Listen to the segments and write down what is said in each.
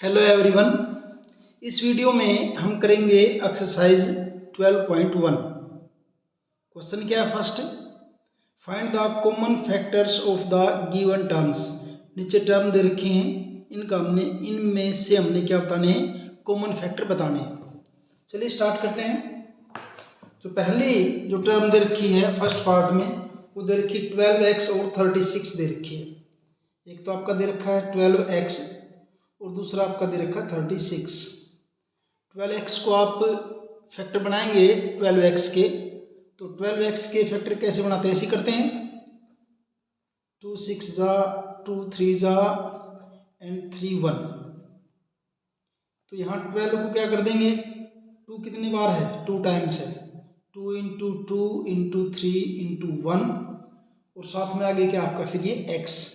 Hello everyone. इस video में हम करेंगे एक्सरसाइज 12.1। क्वेश्चन क्या है? First, find the common factors of the given terms. नीचे टर्म दे रखे हैं, इनमें से हमने क्या बताने हैं? कॉमन फैक्टर बताने हैं। चलिए स्टार्ट करते हैं। तो पहली जो टर्म दे रखी है फर्स्ट पार्ट में, वो दे रखी 12x और 36 दे रखी है। एक तो आपका दे रखा है 12x और दूसरा आपका दे रखा है 36। 12x को आप फैक्टर बनाएंगे 12x के, तो 12x के फैक्टर कैसे बनाते हैं? ऐसे करते हैं 2 6 जा 2 3 जा एंड 3 1। तो यहाँ 12 को क्या कर देंगे? 2 कितनी बार है? 2 टाइम्स है। 2 इंटू 2 इंटू 3 इंटू 1 और साथ में आगे क्या आपका फिर ये x।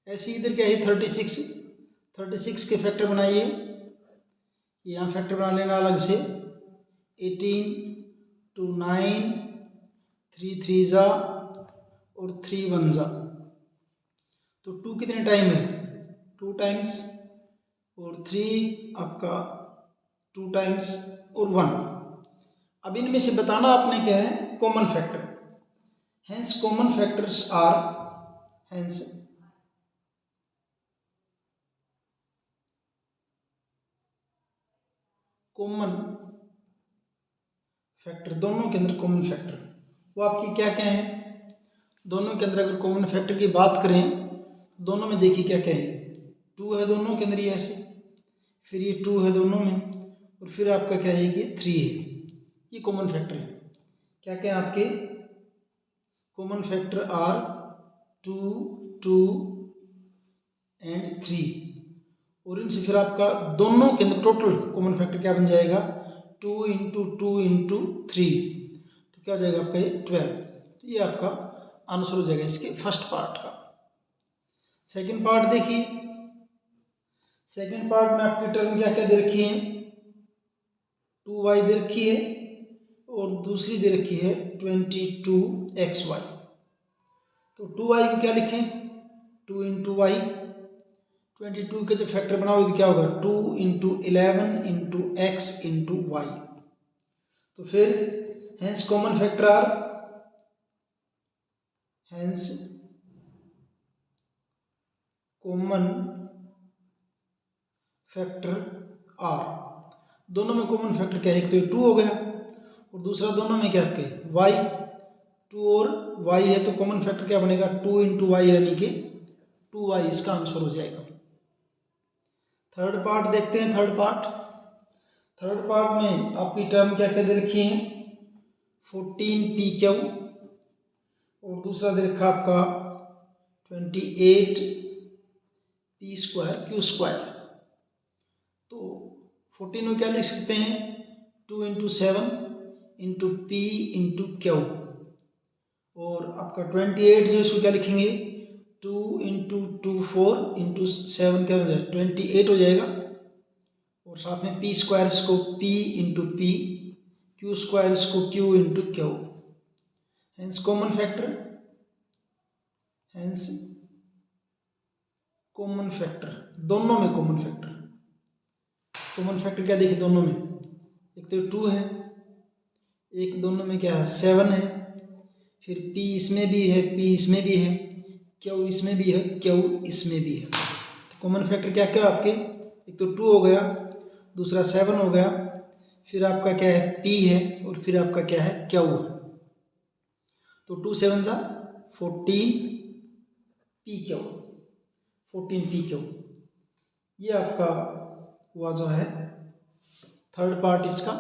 ऐसे इधर क्या है 36 के फैक्टर बनाइए। यहाँ फैक्टर बना लेना अलग से। 18 2 9 3 3 जा और 3 1 जा। तो 2 कितने टाइम है? 2 टाइम्स और 3 आपका 2 टाइम्स और 1। अब इनमें से बताना आपने क्या है? Common factor. Hence common factors are, hence common factor, दोनों के अंदर कॉमन फैक्टर वो आपकी क्या क्या है? दोनों के अंदर अगर कॉमन फैक्टर की बात करें, दोनों में देखिए क्या क्या है। 2 है दोनों के अंदर, ये ऐसे, फिर ये 2 है दोनों में, और फिर आपका क्या है कि 3 है। ये कॉमन फैक्टर है। क्या क्या है आपके कॉमन फैक्टर? Are 2 2 and 3। और इनसे फिर आपका दोनों के अंदर टोटल कॉमन फैक्टर क्या बन जाएगा? 2 इंटू 2 इंटू 3, तो क्या हो जाएगा आपका ये 12। तो ये आपका आंसर हो जाएगा इसके फर्स्ट पार्ट का। सेकंड पार्ट देखिए। सेकंड पार्ट में आपकी टर्म क्या क्या दे रखी है? 2y दे रखी है और दूसरी दे रखी है 22xy। तो 2y को क्या लिखें? 2 इंटू वाई। 22 के जब फैक्टर बनाओगे तो क्या होगा? 2 into 11 into X into Y. तो फिर hence common factor are, hence common factor are. दोनों में कॉमन फैक्टर क्या है? एक तो ये 2 हो गया और दूसरा दोनों में क्या आपके y। 2 और y है तो कॉमन फैक्टर क्या बनेगा? 2 इंटू वाई, यानी कि 2y इसका आंसर हो जाएगा। थर्ड पार्ट देखते हैं। थर्ड पार्ट में आपकी टर्म क्या क्या दे रखी है? 14pq और दूसरा दे रखा आपका 28p स्क्वायर q स्क्वायर। तो 14 में क्या लिख सकते हैं? 2 into 7 into P into Q. और आपका 28 जो इसको क्या लिखेंगे? 2 इंटू 2 4 इंटू 7 क्या हो जाएगा? 28 हो जाएगा। और साथ में पी स्क्वायर इसको p into P, Q square इसको q into Q. Hence common factor, hence common factor, दोनों में कॉमन फैक्टर। कॉमन फैक्टर क्या देखिए दोनों में? एक तो 2 है, एक दोनों में क्या है? 7 है, फिर p इसमें भी है, p इसमें भी है, q इसमें भी है, q इसमें भी है। तो कॉमन फैक्टर क्या क्या आपके? एक तो 2 हो गया, दूसरा 7 हो गया, फिर आपका क्या है? p है, और फिर आपका क्या है? q है। तो 2 7 जा 14 pq, 14 pq। ये आपका हुआ जो है थर्ड पार्ट इसका।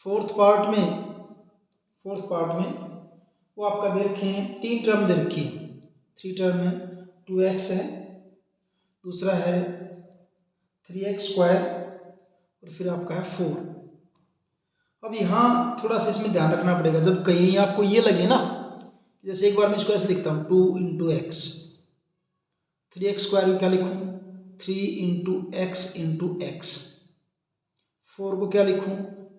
फोर्थ पार्ट में वो आपका दे रखे हैं 3 टर्म दे रखी है। 3 टर्म है, 2x है, दूसरा है 3x स्क्वायर और फिर आपका है 4। अब यहाँ थोड़ा सा इसमें ध्यान रखना पड़ेगा। जब कहीं आपको ये लगे ना, जैसे एक बार मैं इसको ऐसे लिखता हूँ 2 इंटू एक्स, 3x स्क्वायर को क्या लिखूँ? 3 इंटू एक्स इंटू एक्स। 4 को क्या लिखूँ?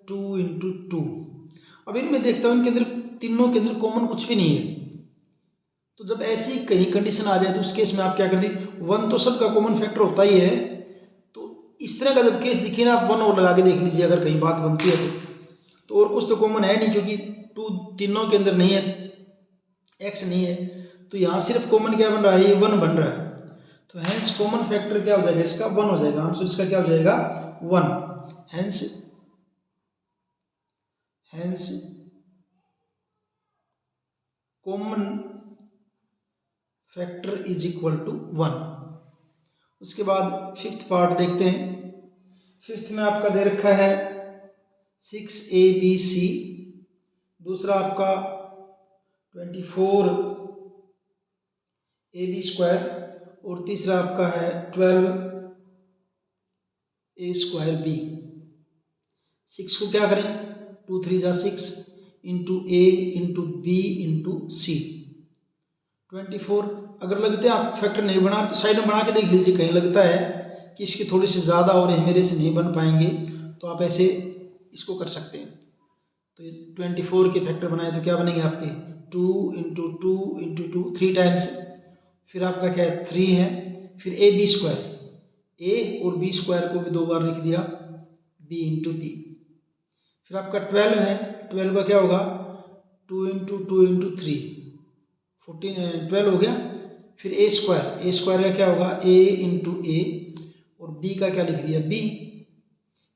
2 इंटू 2। अब इनमें देखता हूँ इनके अंदर, तीनों के अंदर कॉमन कुछ भी नहीं है। तो जब ऐसी कहीं कंडीशन आ जाए तो उस केस में आप क्या कर दी? 1 तो सबका कॉमन फैक्टर होता ही है। तो इस तरह का जब केस दिखे ना, आप 1 और लगा के देख लीजिए अगर कहीं बात बनती है तो और कुछ तो कॉमन है नहीं, क्योंकि 2 तीनों के अंदर नहीं है, x नहीं है, तो यहाँ सिर्फ कॉमन क्या बन रहा है, ये 1 बन रहा है। तो हेंस कॉमन फैक्टर क्या हो जाएगा इसका, 1 हो जाएगा। आंसर इसका क्या हो जाएगा, 1। Hence common factor is equal to 1। उसके बाद फिफ्थ पार्ट देखते हैं। फिफ्थ में आपका दे रखा है 6abc, दूसरा आपका 24ab² और तीसरा आपका है 12a²b। 6 को क्या करें, 2 3 जा 6 into a into b into c। 24 अगर लगते हैं आप फैक्टर नहीं बना तो साइड में बना के देख लीजिए, कहीं लगता है कि इसकी थोड़ी सी ज़्यादा और है, मेरे से नहीं बन पाएंगे, तो आप ऐसे इसको कर सकते हैं। तो 24 के फैक्टर बनाए तो क्या बनेंगे आपके, 2 इंटू 2 इंटू 2 3 टाइम्स, फिर आपका क्या है 3 है, फिर ab², a और b² को भी 2 बार लिख दिया, b इंटू b। फिर आपका 12 है, 12 का क्या होगा 2 इंटू 2 इंटू 3 14 12 हो गया। फिर a² का क्या होगा a इंटू a और b का क्या लिख दिया b।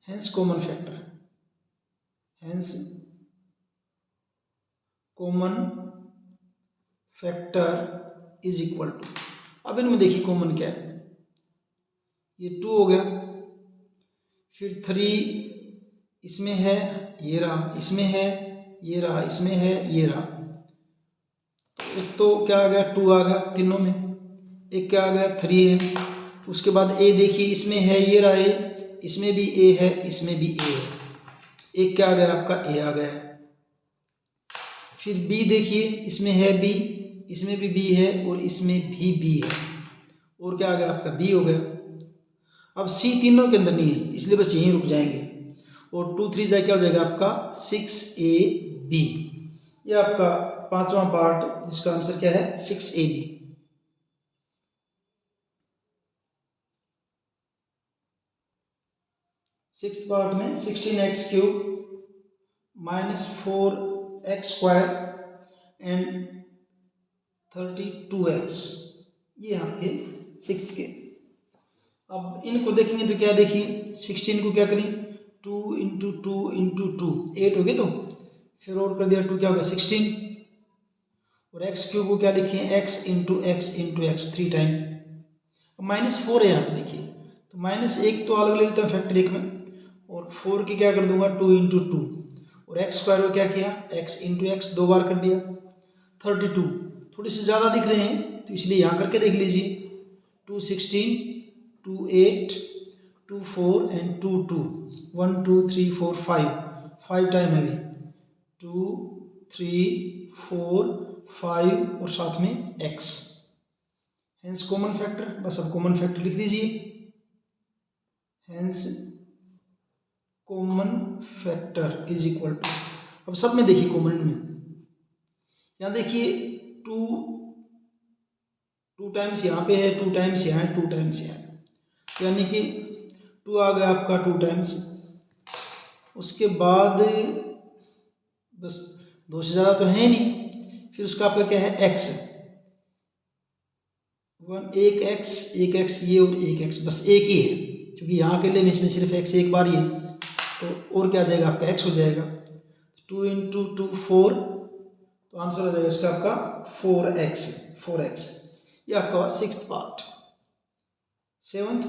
Hence common factor, hence common factor is equal to, अब इनमें देखिए कॉमन क्या है, ये 2 हो गया, फिर 3 इसमें है, ये रहा, इसमें है, ये रहा, इसमें है, ये रहा। तो एक तो क्या आ गया 2 आ गया तीनों में, एक क्या आ गया 3 है। उसके बाद a देखिए, इसमें है, ये रहा a, इसमें भी a है, इसमें भी a है, एक क्या आ गया आपका a आ गया। फिर b देखिए, इसमें है b, इसमें भी b है और इसमें भी b है, और क्या आ गया आपका b हो गया। अब c तीनों के अंदर नहीं है, इसलिए बस यहीं रुक जाएंगे, और 2 3 क्या हो जाएगा आपका 6ab। ये आपका पांचवा पार्ट, जिसका आंसर क्या है 6ab। सिक्स पार्ट में 16x³ minus 4x² and 32x, ये आपके सिक्स के। अब इनको देखेंगे तो क्या देखिए, 16 को क्या करें 2 इंटू 2 इंटू 2 8 हो गए, तो फिर और कर दिया 2 क्या हो गया 16, और x³ को क्या लिखें x into X into x 3 time. अब -4 है यहाँ पे देखिए, तो -1 तो अलग ले लेता हूँ फैक्टर 1 में, और 4 की क्या कर दूंगा 2 इंटू 2, और x² को क्या किया x इंटू एक्स 2 बार कर दिया। 32 थोड़ी सी ज़्यादा दिख रहे हैं तो इसलिए यहाँ करके देख लीजिए, 2 16 2 8 2 4 एंड 2 2 1 2 3 4 5 टाइम है भी, 2 3 4 5 और साथ में x। हेंस कॉमन फैक्टर, बस अब कॉमन फैक्टर लिख दीजिए। Hence common factor is equal to, अब सब में देखिए कॉमन में, यहाँ देखिए 2 टाइम्स यहाँ पे है, 2 टाइम्स यहाँ है, 2 टाइम्स यहाँ है, यानी कि 2 आ गया आपका 2 टाइम्स। उसके बाद बस 2 से ज़्यादा तो है नहीं, फिर उसका आपका क्या है x, एक x ये और एक x, बस एक ही है, क्योंकि यहाँ के लिए इसमें सिर्फ x एक बार ही है, तो और क्या आ जाएगा आपका x हो जाएगा। 2 इंटू 2 4, तो आंसर हो जाएगा इसका आपका 4x। ये आपका सिक्स्थ पार्ट। सेवंथ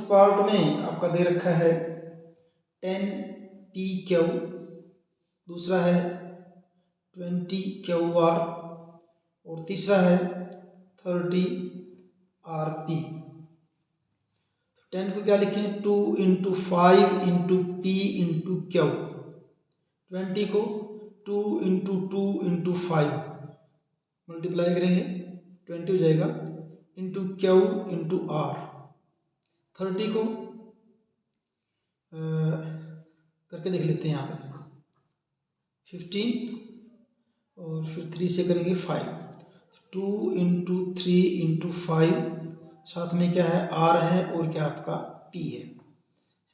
पार्ट में आपका दे रखा है 10pq, दूसरा है 20qr और तीसरा है 30rp। 10 को क्या लिखें 2 into 5 into p into Q, 20 को 2 इंटू 2 इंटू 5 मल्टीप्लाई करेंगे 20 हो जाएगा, इंटू क्यू इंटू आर। 30 को करके देख लेते हैं यहाँ पे 15 और फिर 3 से करेंगे 5, 2 इंटू 3 इंटू 5, साथ में क्या है r है और क्या आपका p है।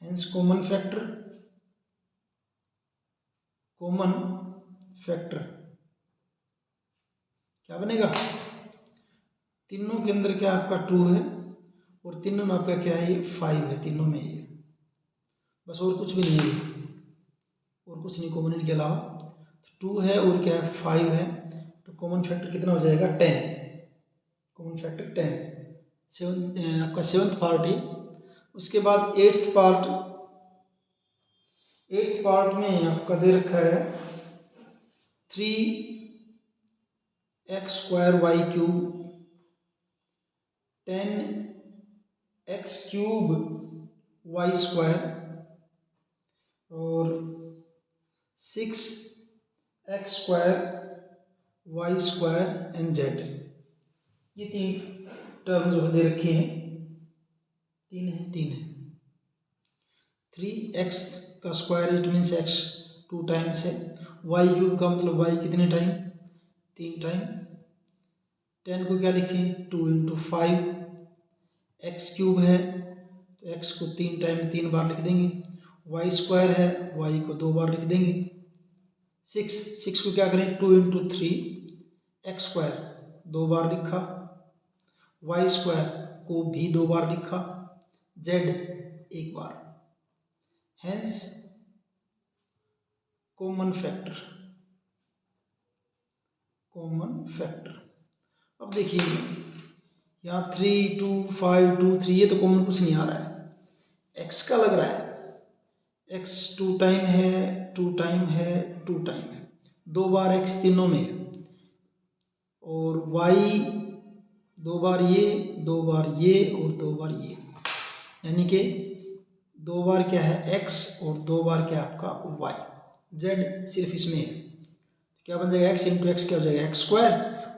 हेंस कॉमन फैक्टर क्या बनेगा, तीनों के अंदर क्या आपका 2 है और तीनों में आपका क्या है, ये 5 है, तीनों में ये बस, और कुछ भी नहीं है, और कुछ नहीं कॉमन इनके अलावा। तो 2 है और क्या है 5 है, तो कॉमन फैक्टर कितना हो जाएगा 10, कॉमन फैक्टर 10। आपका 7th पार्ट है। उसके बाद 8th पार्ट में आपका दे रखा है 3x² y³ 10x³ y² और 6x² y² and z। ये 3 टर्म जो है दे रखे हैं, 3 है। 3x का square it means x 2 times है, y³ का मतलब y कितने टाइम, 3 टाइम। 10 को क्या लिखें 2 इंटू 5, x³ है तो x को 3 टाइम 3 बार लिख देंगे, y² है y को 2 बार लिख देंगे। 6 को क्या करें 2 इंटू 3, x² 2 बार लिखा, y² को भी 2 बार लिखा, z 1 बार। Hence common factor. अब देखिए यहाँ 3 2 5 2 3 ये तो कॉमन कुछ नहीं आ रहा है, x का लग रहा है, x 2 टाइम है 2 टाइम है 2 टाइम है, 2 बार x तीनों में है, और y 2 बार ये 2 बार ये और 2 बार ये, यानी कि 2 बार क्या है x और 2 बार क्या आपका y। z सिर्फ इसमें है, क्या बन जाएगा x इंटू एक्स क्या हो जाएगा x²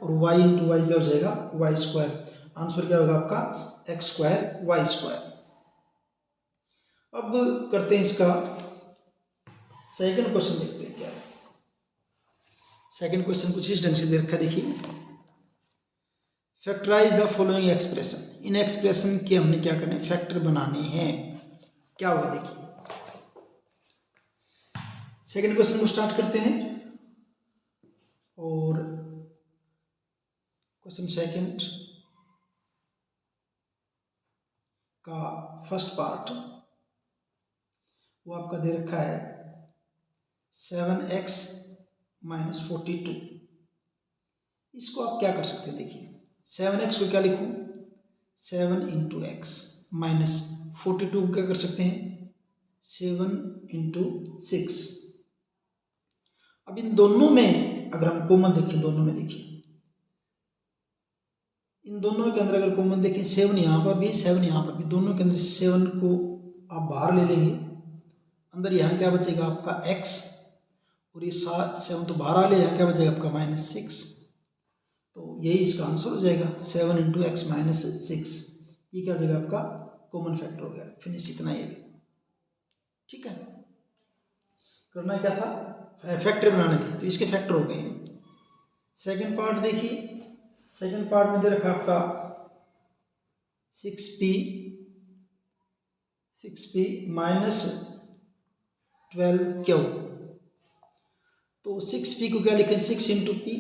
और y इंटू वाई क्या हो जाएगा y²। आंसर क्या होगा आपका x² y²। अब करते हैं इसका सेकंड क्वेश्चन, देखते हैं क्या है। सेकंड क्वेश्चन कुछ इस ढंग से दे रखा है, देखिए फैक्टराइज द फॉलोइंग एक्सप्रेशन। इन एक्सप्रेशन के हमने क्या करने फैक्टर बनाने हैं, क्या होगा देखिए। सेकंड क्वेश्चन को स्टार्ट करते हैं, और क्वेश्चन सेकंड का फर्स्ट पार्ट वो आपका दे रखा है 7x - 42। इसको आप क्या कर सकते हैं, देखिए 7x को क्या लिखूं 7 इंटू एक्स माइनस 42 को क्या कर सकते हैं 7 इंटू 6। अब इन दोनों में अगर हम कॉमन देखें, दोनों में देखिए इन दोनों के अंदर अगर कॉमन देखें 7 यहाँ पर भी 7 यहाँ पर भी, दोनों के अंदर 7 को आप बाहर ले लेंगे, अंदर यहाँ क्या बचेगा आपका x और ये 7 तो बाहर आ ले, यहाँ क्या बचेगा आपका -6। तो यही इसका आंसर हो जाएगा 7 इंटू एक्स माइनस 6। ये क्या हो जाएगा आपका कॉमन फैक्टर हो गया। फिनिश, इतना ये भी ठीक है। करना क्या था फैक्टर बनाने थे, तो इसके फैक्टर हो गए। सेकंड पार्ट देखिए, सेकंड पार्ट में दे रखा आपका 6p माइनस 12q। तो 6p को क्या लिखें 6 इंटू पी,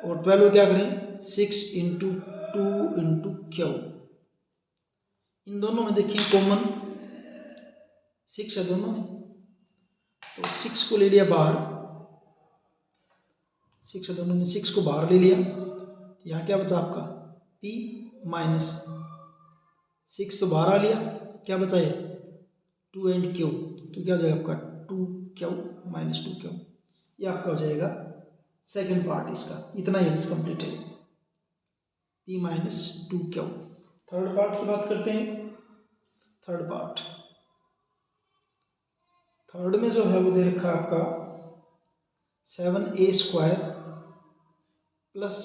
और 12 को क्या करें 6 इंटू 2 इंटू क्यू। इन दोनों में देखिए कॉमन 6 है दोनों में, तो 6 को ले लिया बाहर, 6 है दोनों में, 6 को बाहर ले लिया, यहाँ क्या बचा आपका p माइनस 6 तो बाहर आ लिया, क्या बचा ये 2 एंड क्यू, तो क्या हो जाएगा आपका 2q माइनस 2q। ये आपका हो जाएगा सेकंड पार्ट इसका, इतना ही कंप्लीट है p minus 2q। Third part की बात करते हैं। थर्ड पार्ट, थर्ड में जो है वो दे रखा है आपका 7a² प्लस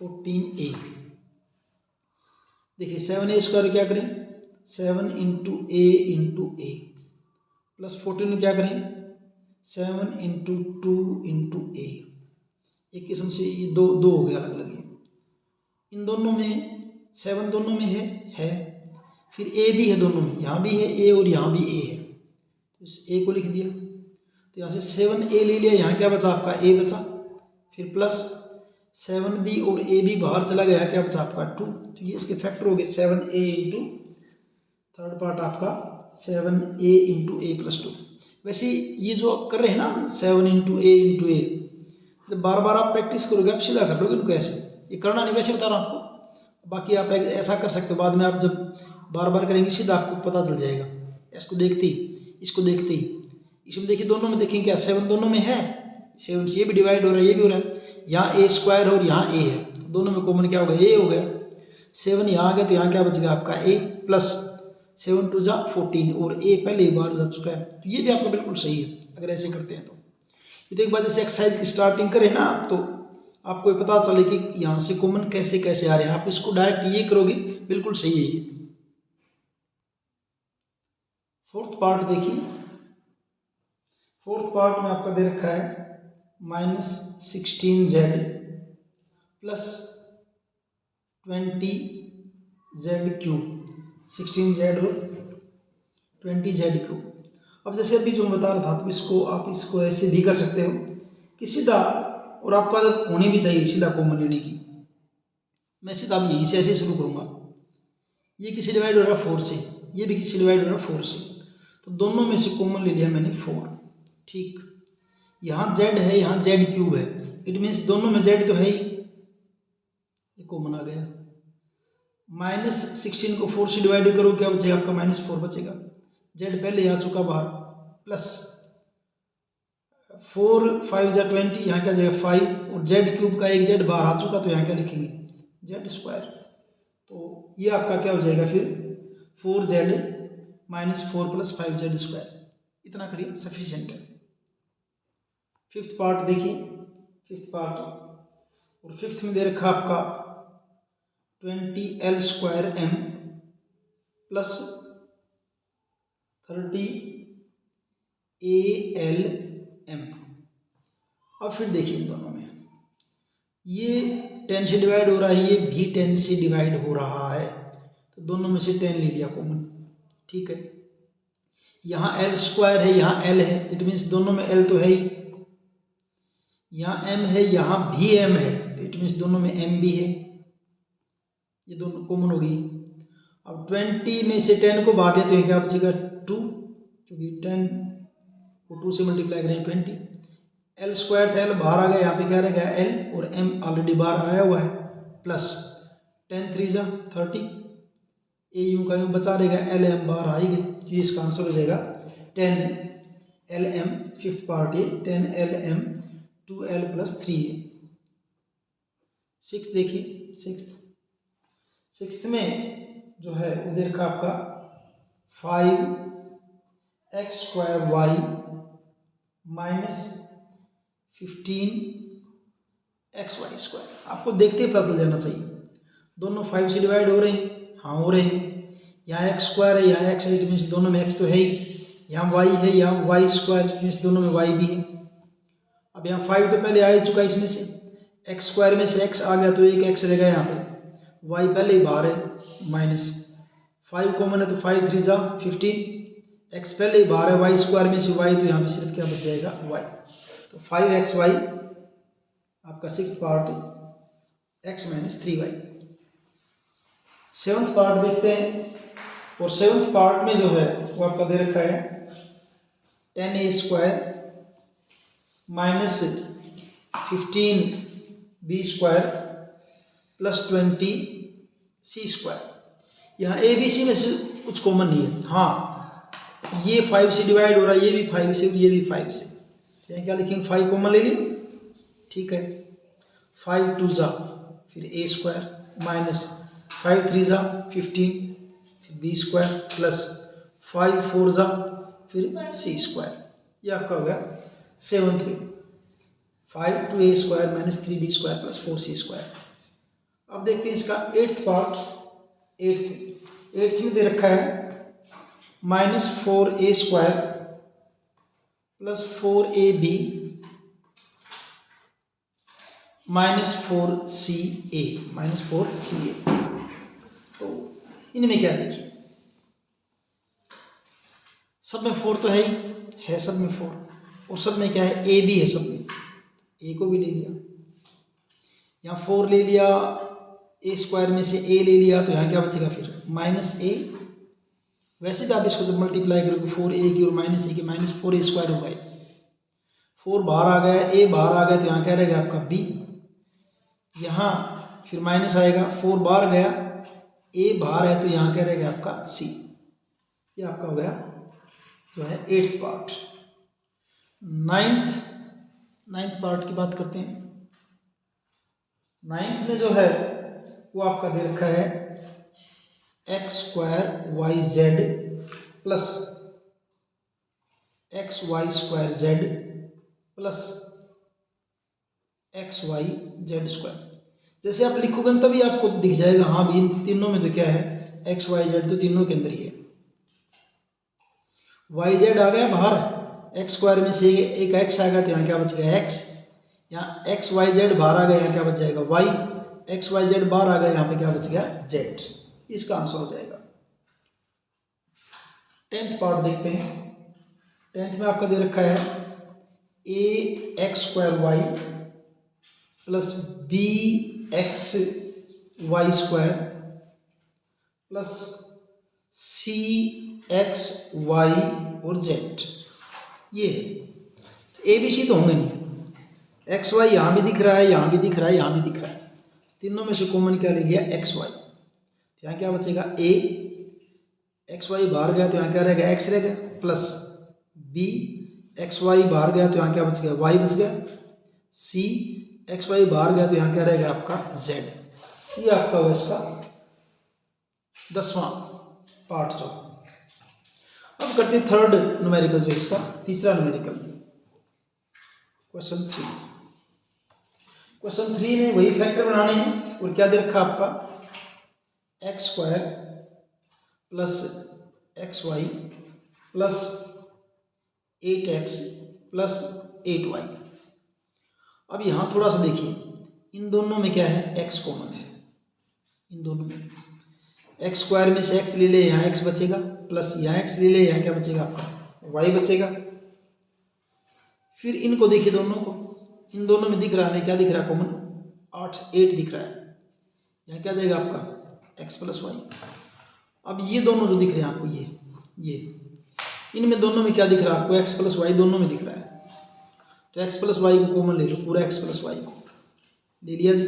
14a। देखिए 7a² क्या करें 7 इंटू ए इंटू ए प्लस 14 क्या करें 7 इंटू 2 इंटू ए। एक किस्म से ये दो दो हो गया अलग अलग। इन दोनों में 7 दोनों में है। फिर ए भी है दोनों में, यहाँ भी है ए और यहाँ भी ए है, तो इस ए को लिख दिया। तो यहाँ से 7a ले लिया, यहाँ क्या बचा आपका a बचा। फिर प्लस 7b और a भी बाहर चला गया, क्या बचा आपका 2। तो ये इसके फैक्टर हो गए 7a इंटू थर्ड पार्ट आपका 7a इंटू ए प्लस 2। वैसे ये जो आप कर रहे हैं ना 7 इंटू ए, जब बार बार आप प्रैक्टिस करोगे आप सीधा कर लोगे इनको ऐसे, ये करना नहीं वैसे बता रहा हूँ आपको। बाकी आप ऐसा कर सकते हो, बाद में आप जब बार बार करेंगे सीधा आपको पता चल जाएगा। इसको देखते ही इसको देखते ही इसमें देखिए दोनों में देखेंगे क्या 7 दोनों में है, 7 से ये भी डिवाइड हो रहा है ये भी हो रहा है। यहाँ ए स्क्वायर और यहाँ ए है, तो दोनों में कॉमन क्या होगा ए हो गया। 7 यहाँ आ गया तो यहाँ क्या बच गया आपका ए प्लस 7 2 जा 14 और ए पहले ही बार जा चुका है। तो ये भी आपका बिल्कुल सही है अगर ऐसे करते हैं तो। एक बार जैसे एक्सरसाइज की स्टार्टिंग करें ना तो आपको पता चले कि यहाँ से कॉमन कैसे कैसे आ रहे हैं, आप इसको डायरेक्ट ये करोगे बिल्कुल सही है ये। फोर्थ पार्ट देखिए, फोर्थ पार्ट में आपका दे रखा है -16z plus 20z cube, 16z और 20z क्यूब। अब जैसे अभी जो मैं बता रहा था तो इसको आप इसको ऐसे भी कर सकते हो कि सीधा, और आपको आदत होनी भी चाहिए सीधा कॉमन लेने की। मैं सीधा अब यहीं से ऐसे शुरू करूँगा, ये किसी डिवाइड हो रहा है 4 से, ये भी किसी डिवाइड हो रहा है 4 से, तो दोनों में से कॉमन ले लिया मैंने 4। ठीक, यहाँ z है यहाँ z क्यूब है, इट मीन्स दोनों में z तो है ही, ये कॉमन आ गया। -16 को 4 से डिवाइड करो क्या बचेगा आपका -4 बचेगा, z पहले आ चुका बाहर, प्लस 4 5 जा 20, यहाँ क्या जाएगा 5 और z क्यूब का एक z बाहर आ चुका तो यहाँ क्या लिखेंगे z स्क्वायर। तो ये आपका क्या हो जाएगा फिर 4z -4 प्लस 5z स्क्वायर, इतना करिए सफिशिएंट है। फिफ्थ पार्ट देखिए, फिफ्थ पार्ट, और फिफ्थ में दे रखा आपका 20l square m plus 30al m। अब फिर देखिए इन दोनों में ये 10 से डिवाइड हो रहा है, ये भी 10 से डिवाइड हो रहा है, तो दोनों में से 10 ले लिया कॉमन। ठीक है, यहाँ l स्क्वायर है यहाँ l है, इट मीन्स दोनों में l तो है ही, यहाँ m है यहाँ भी m है, तो इट मीन्स दोनों में m भी है, ये दोनों कॉमन हो गई। अब 20 में से 10 को बाहर दिया तो ये क्या बचेगा 2, क्योंकि 10 को 2 से मल्टीप्लाई करें 20, l स्क्वायर था l बाहर आ गया, यहाँ पे क्या रह गया l और m ऑलरेडी बाहर आया हुआ है, प्लस 10 3 जा 30, ए यूं का यूं बचा रहेगा, एल एम बाहर आ ही गई, तो इसका आंसर हो जाएगा 10 एल एम। फिफ्थ पार्ट है 10 L M 2l plus 3a। Six देखिए, सिक्स में जो है उधर का आपका 5x square Y minus 15x Y square, आपको देखते ही पता चल जाना चाहिए दोनों 5 से डिवाइड हो रहे हैं, हाँ हो रहे हैं। यहाँ x स्क्वायर है यहाँ x है, इट मीन्स दोनों में x तो है ही, यहाँ y है यहाँ y स्क्वायर, इट मीन्स दोनों में y भी है। अब यहाँ 5 तो पहले आ ही चुका है इसमें से, x स्क्वायर में से x आ गया तो एक x रहेगा यहाँ पे, y पहले ही बाहर है, माइनस 5 कॉमन है तो 5 3 जा 15, x पहले ही बाहर है, y स्क्वायर में से y, तो यहाँ पे सिर्फ क्या बच जाएगा y, तो 5xy आपका six part x minus 3y। Seventh part देखते हैं, और सेवन्थ पार्ट में जो है वो आपका दे रखा है 10a square minus 15b square plus 20c square. यहाँ ए बी सी में से कुछ कॉमन नहीं है, हाँ ये 5 से डिवाइड हो रहा है, ये भी 5 से और ये भी 5 से, यहाँ क्या लिखेंगे 5 कॉमन ले लिए। ठीक है, 5 2 जा फिर a स्क्वायर माइनस 5 3 जा 15 फिर b स्क्वायर प्लस 5 4 जा फिर c स्क्वायर। ये आपका हो गया सेवन्थ में 5 2a square minus 3b square plus 4c square. अब देखते हैं इसका एट्थ पार्ट। एट्थ में दे रखा है -4a square plus 4ab -4CA, -4CA। तो इनमें क्या देखिए, सब में 4 तो है सब में 4, और सब में क्या है, ए भी है सब में, ए को भी ले लिया, यहाँ 4 ले लिया, ए स्क्वायर में से ए ले लिया, तो यहाँ क्या बचेगा फिर -a। वैसे तो आप इसको जब मल्टीप्लाई करोगे 4a की और -a की, -4a स्क्वायर होगा, 4 बाहर आ गया, a बाहर आ गया, तो यहाँ क्या रहेगा आपका b, यहाँ फिर माइनस आएगा, 4 बाहर गया, a बाहर है, तो यहाँ क्या रहेगा आपका c। ये आपका हो गया जो है 8th पार्ट। 9th पार्ट की बात करते हैं। 9th में जो है वो आपका दे रखा है x² yz plus xy² z plus xy/z²। जैसे आप लिखोगे तभी आपको दिख जाएगा, हाँ भी इन तीनों में तो क्या है, xy/z तो तीनों के अंदर ही है। yz आ गया बाहर, x² में से एक x आ गया, तो यहाँ क्या बच गया x, यहाँ xyz बाहर आ गया, यहाँ क्या बच जाएगा y, xyz बाहर आ गया, यहाँ पे क्या बच गया z। इसका आंसर हो जाएगा। 10th पार्ट देखते हैं। 10th में आपका दे रखा है ax² plus bxy² plus cxy और z। ये ABC तो होंगे नहीं, एक्स वाई यहाँ भी दिख रहा है, यहाँ भी दिख रहा है, यहाँ भी दिख रहा है, तीनों में से कॉमन क्या ले लिया एक्स वाई, तो यहाँ क्या बचेगा a, एक्स वाई बाहर गया तो यहाँ क्या रहेगा x रहेगा, प्लस b, एक्स वाई बाहर गया तो यहाँ क्या बच गया y बच गया, c, एक्स वाई बाहर गया तो यहाँ क्या रहेगा आपका z। ये आपका हुआ इसका 10वां पार्ट। जो अब करते हैं थर्ड न्यूमेरिकल, जो इसका तीसरा न्यूमेरिकल, क्वेश्चन 3। क्वेश्चन 3 में वही फैक्टर बनाने हैं, और क्या दे रखा आपका x² plus xy plus 8x plus 8y। अब यहाँ थोड़ा सा देखिए, इन दोनों में क्या है, x कॉमन है, इन दोनों में x² में से x ले ले, यहाँ x बचेगा, प्लस यहाँ x ले ले, यहाँ क्या बचेगा आपका y बचेगा। फिर इनको देखिए दोनों को, इन दोनों में दिख रहा है हमें क्या दिख रहा है कॉमन, 8 दिख रहा है, यहाँ क्या जाएगा आपका x प्लस वाई। अब ये दोनों जो दिख रहे हैं आपको, ये इनमें दोनों में क्या दिख रहा है आपको, x प्लस वाई दोनों में दिख रहा है, तो x प्लस वाई को कॉमन ले लो, पूरा x प्लस वाई को ले लिया जी,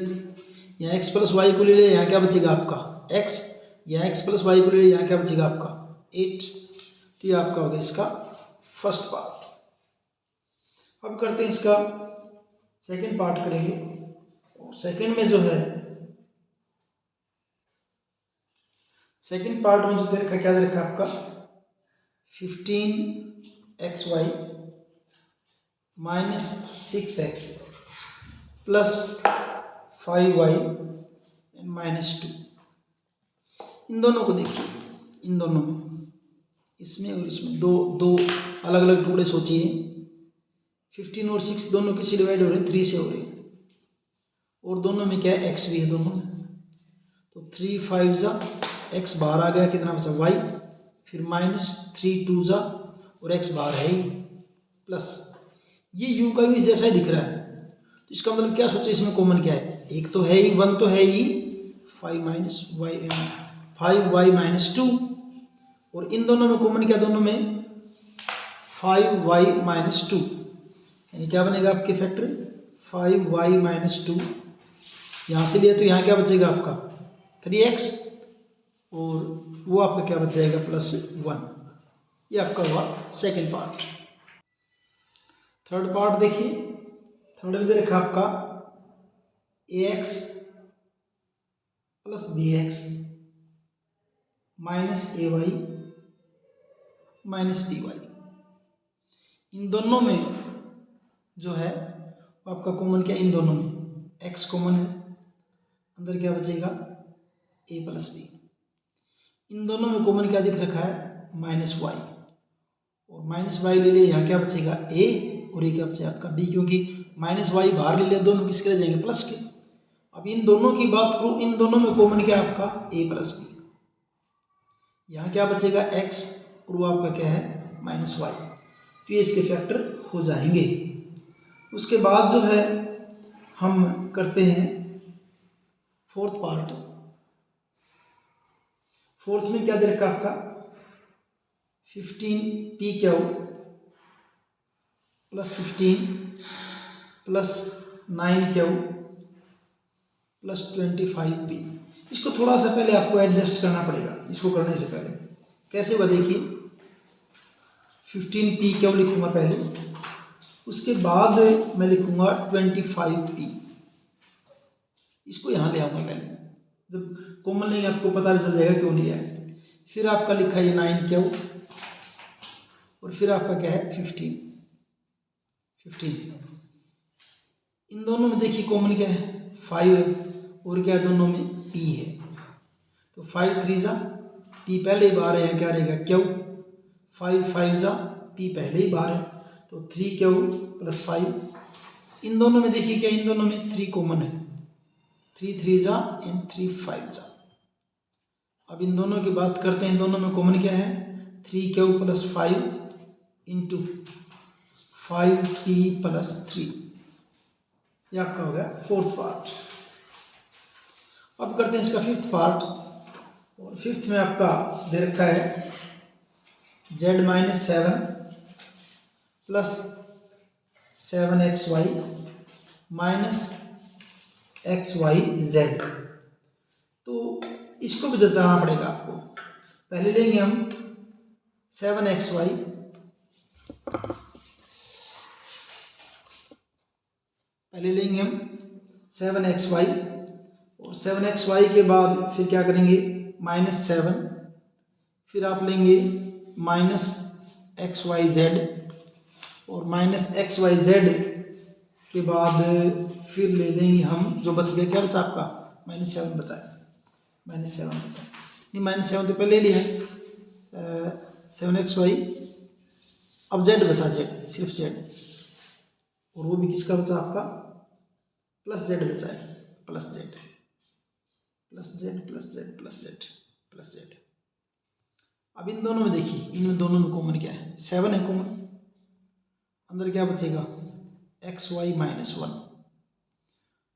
यहाँ x प्लस वाई को ले लिया, यहाँ क्या बचेगा आपका x, यहाँ x प्लस वाई को ले लिया, यहाँ क्या बचेगा आपका 8। तो ये आपका हो गया इसका फर्स्ट पार्ट। अब करते हैं इसका सेकंड पार्ट करेंगे। सेकंड में जो है, सेकंड पार्ट में जो दे रखा, क्या दे रखा आपका 15xy minus 6x plus 5y and minus 2। इन दोनों को देखिए, इन दोनों में, इसमें और इसमें दो अलग अलग टुकड़े सोचिए। 15 और 6 दोनों किससे डिवाइड हो रहे हैं, 3 से हो रहे हैं, और दोनों में क्या है x भी है दोनों में, तो 3 5 जा, x बाहर आ गया, कितना बचा y, फिर माइनस 3 2 जा, और x बाहर है ही, प्लस ये u का भी जैसा ही दिख रहा है, तो इसका मतलब क्या सोचे, इसमें कॉमन क्या है, एक तो है ही, 1 तो है ही, 5y माइनस 2, और इन दोनों में कॉमन क्या, दोनों में 5y माइनस 2, यानी क्या बनेगा आपके फैक्टर 5y माइनस 2। यहाँ से लिए तो यहाँ क्या बचेगा आपका 3x, और वो आपका क्या बच जाएगा प्लस 1। ये आपका हुआ सेकेंड पार्ट। थर्ड पार्ट देखिए, थर्ड में दे रखा आपका ax plus bx minus ay minus by। इन दोनों में जो है वो आपका कॉमन क्या, इन दोनों में x कॉमन है, अंदर क्या बचेगा a प्लस b। इन दोनों में कॉमन क्या दिख रखा है माइनस y, और माइनस y ले लिए, यहाँ क्या बचेगा a, और ये क्या बचेगा आपका b, क्योंकि माइनस वाई बाहर ले लिया, दोनों किसके ले जाएंगे, प्लस के। अब इन दोनों की बात करूँ, इन दोनों में कॉमन क्या है आपका, ए प्लस बी। यहाँ क्या बचेगा, एक्स, और वो आपका क्या है, माइनस वाई। तो ये इसके फैक्टर हो जाएंगे। उसके बाद जो है हम करते हैं फोर्थ पार्ट। फोर्थ में क्या दे रखा आपका, 15 P Q plus 15 plus 9 Q plus 25 P. इसको थोड़ा सा पहले आपको एडजस्ट करना पड़ेगा। इसको करने से पहले कैसे होगा देखिए, 15 पी क्यू लिखूंगा पहले, उसके बाद मैं लिखूंगा 25 पी। इसको यहाँ ले आऊंगा पहले, जब कॉमन लेंगे आपको पता भी चल जाएगा क्यों लिया है। फिर आपका लिखा है 9 क्यू, और फिर आपका क्या है 15। इन दोनों में देखिए कॉमन क्या है, 5 है, और क्या है दोनों में, p है। तो 5 3 जा p पहले ही बाहर है, क्या रहेगा क्यू। 5 5 जा p पहले ही बाहर है, तो 3 क्यू प्लस 5। इन दोनों में देखिए क्या, इन दोनों में 3 कॉमन है, 3 3 जा एंड 3 5 जा। अब इन दोनों की बात करते हैं, इन दोनों में कॉमन क्या है, 3 Q plus 5 into 5p plus 3। यह आपका हो गया फोर्थ पार्ट। अब करते हैं इसका फिफ्थ पार्ट, और फिफ्थ में आपका दे रखा है z minus 7 plus 7xy minus xyz। तो इसको भी जचाना पड़ेगा आपको। पहले लेंगे हम 7xy, पहले लेंगे हम 7xy, और 7xy के बाद फिर क्या करेंगे, -7, फिर आप लेंगे माइनस xyz, और माइनस xyz के बाद फिर ले लेंगे हम, जो बच गया क्या बचा आपका, -7 बचा है, -7 बचा नहीं, -7 तो पहले लिया है, 7xy, अब z बचा, z सिर्फ z, और वो भी किसका बचा आपका, प्लस z बचा है, plus z plus z plus z plus z plus z। अब इन दोनों में देखिए, इन दोनों में कॉमन क्या है, 7 है कॉमन, अंदर क्या बचेगा, xy -1।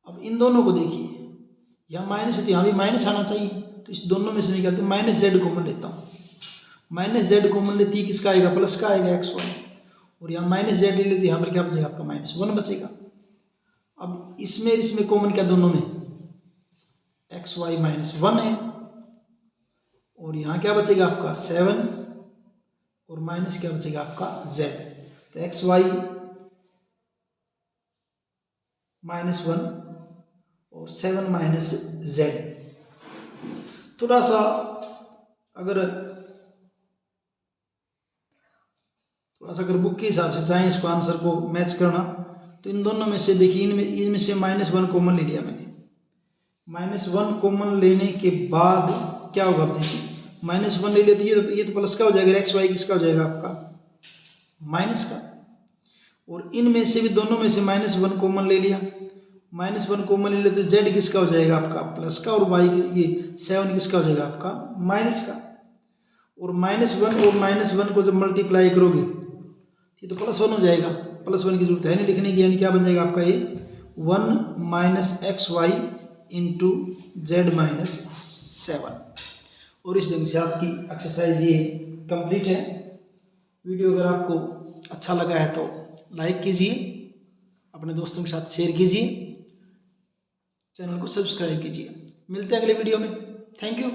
अब इन दोनों को देखिए, यहाँ माइनस है तो यहाँ भी माइनस आना चाहिए, तो इस दोनों में से निकालते -z कॉमन लेता हूँ, -z कॉमन लेती है, किसका आएगा, प्लस का आएगा xy, और यहाँ -z ले लेते, यहाँ पर क्या बचेगा आपका, -1 बचेगा। अब इसमें कॉमन क्या, दोनों में xy -1 है, और यहाँ क्या बचेगा आपका 7, और माइनस क्या बचेगा आपका z। तो xy -1 और 7 माइनस z। थोड़ा सा अगर बुक के हिसाब से चाहें इसको आंसर को मैच करना, तो इन दोनों में से देखिए, इनमें से -1 कॉमन ले लिया मैंने। -1 कॉमन लेने के बाद क्या होगा, देखिए -1 ले लेते ये तो प्लस का हो जाएगा, xy किसका हो जाएगा आपका, माइनस का। और इनमें से भी दोनों में से -1 कॉमन ले लिया, -1 कॉमन ले लेते तो z किसका हो जाएगा आपका, प्लस का, और y ये 7 किसका हो जाएगा आपका, माइनस का। और -1 और -1 को जब मल्टीप्लाई करोगे ये तो +1 हो जाएगा, +1 की जरूरत है नहीं लिखने की, यानी क्या बन जाएगा आपका ये 1 - xy इंटू z -7। और इस ढंग से आपकी एक्सरसाइज ये कंप्लीट है। वीडियो अगर आपको अच्छा लगा है तो लाइक कीजिए, अपने दोस्तों के साथ शेयर कीजिए, चैनल को सब्सक्राइब कीजिए। मिलते हैं अगले वीडियो में। Thank you.